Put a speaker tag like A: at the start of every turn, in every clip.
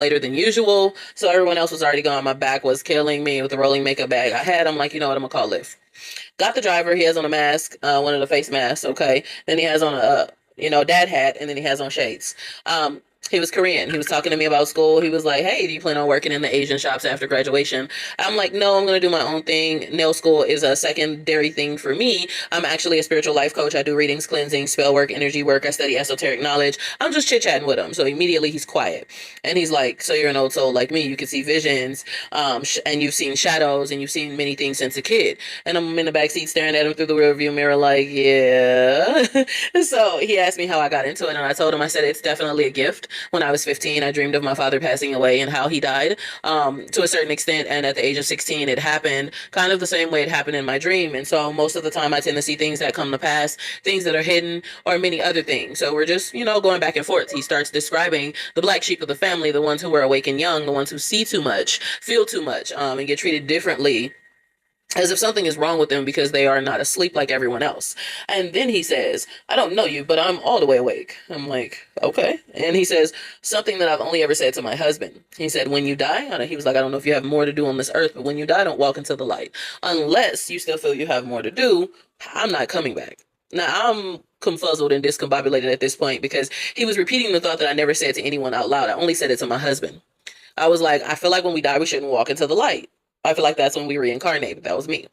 A: later than usual. So everyone else was already gone. My back was killing me with the rolling makeup bag I had. I'm like, you know what? I'm gonna call Lyft. Got the driver. He has on a mask, one of the face masks. Okay. Then he has on a, dad hat, and then he has on shades. He was Korean. He was talking to me about school. He was like, "Hey, do you plan on working in the Asian shops after graduation?" I'm like, "No, I'm going to do my own thing. Nail school is a secondary thing for me. I'm actually a spiritual life coach. I do readings, cleansing, spell work, energy work. I study esoteric knowledge." I'm just chit chatting with him. So immediately he's quiet. And he's like, "So you're an old soul like me. You can see visions, and you've seen shadows, and you've seen many things since a kid." And I'm in the back seat staring at him through the rearview mirror like, "Yeah." So he asked me how I got into it, and I told him, I said, "It's definitely a gift. When I was 15, I dreamed of my father passing away and how he died, to a certain extent. And at the age of 16, it happened kind of the same way it happened in my dream. And so most of the time, I tend to see things that come to pass, things that are hidden, or many other things. So we're just, going back and forth." He starts describing the black sheep of the family, the ones who are awake and young, the ones who see too much, feel too much, and get treated differently, as if something is wrong with them because they are not asleep like everyone else. And then he says, "I don't know you, but I'm all the way awake." I'm like, "Okay." And he says something that I've only ever said to my husband. He said, "When you die," he was like, "I don't know if you have more to do on this earth, but when you die, don't walk into the light. Unless you still feel you have more to do, I'm not coming back." Now, I'm confuzzled and discombobulated at this point because he was repeating the thought that I never said to anyone out loud. I only said it to my husband. I was like, "I feel like when we die, we shouldn't walk into the light. I feel like that's when we reincarnated." That was me.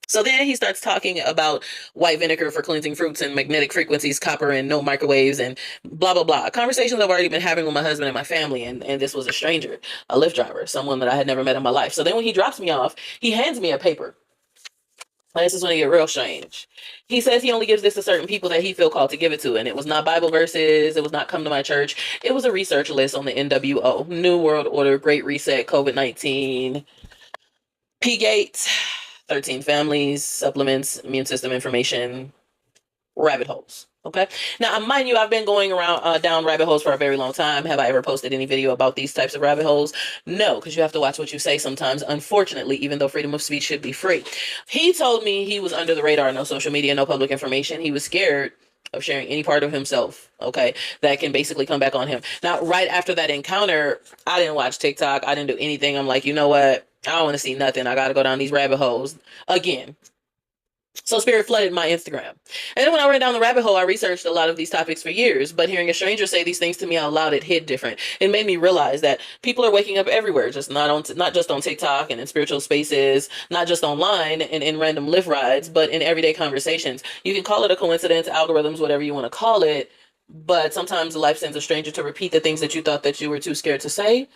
A: So then he starts talking about white vinegar for cleansing fruits and magnetic frequencies, copper and no microwaves, and blah, blah, blah. Conversations I've already been having with my husband and my family. And this was a stranger, a Lyft driver, someone that I had never met in my life. So then when he drops me off, he hands me a paper. And this is when it get real strange. He says he only gives this to certain people that he feel called to give it to. And it was not Bible verses. It was not come to my church. It was a research list on the NWO, New World Order, Great Reset, COVID-19, P Gates, 13 families, supplements, immune system information, rabbit holes. Okay. Now, mind you, I've been going around down rabbit holes for a very long time. Have I ever posted any video about these types of rabbit holes? No, because you have to watch what you say sometimes, unfortunately, even though freedom of speech should be free. He told me he was under the radar, no social media, no public information. He was scared of sharing any part of himself, okay, that can basically come back on him. Now, right after that encounter, I didn't watch TikTok. I didn't do anything. I'm like, you know what? I don't want to see nothing. I got to go down these rabbit holes again. So Spirit flooded my Instagram. And then when I went down the rabbit hole, I researched a lot of these topics for years. But hearing a stranger say these things to me out loud, it hit different. It made me realize that people are waking up everywhere, just not just on TikTok and in spiritual spaces, not just online and in random Lyft rides, but in everyday conversations. You can call it a coincidence, algorithms, whatever you want to call it. But sometimes life sends a stranger to repeat the things that you thought that you were too scared to say.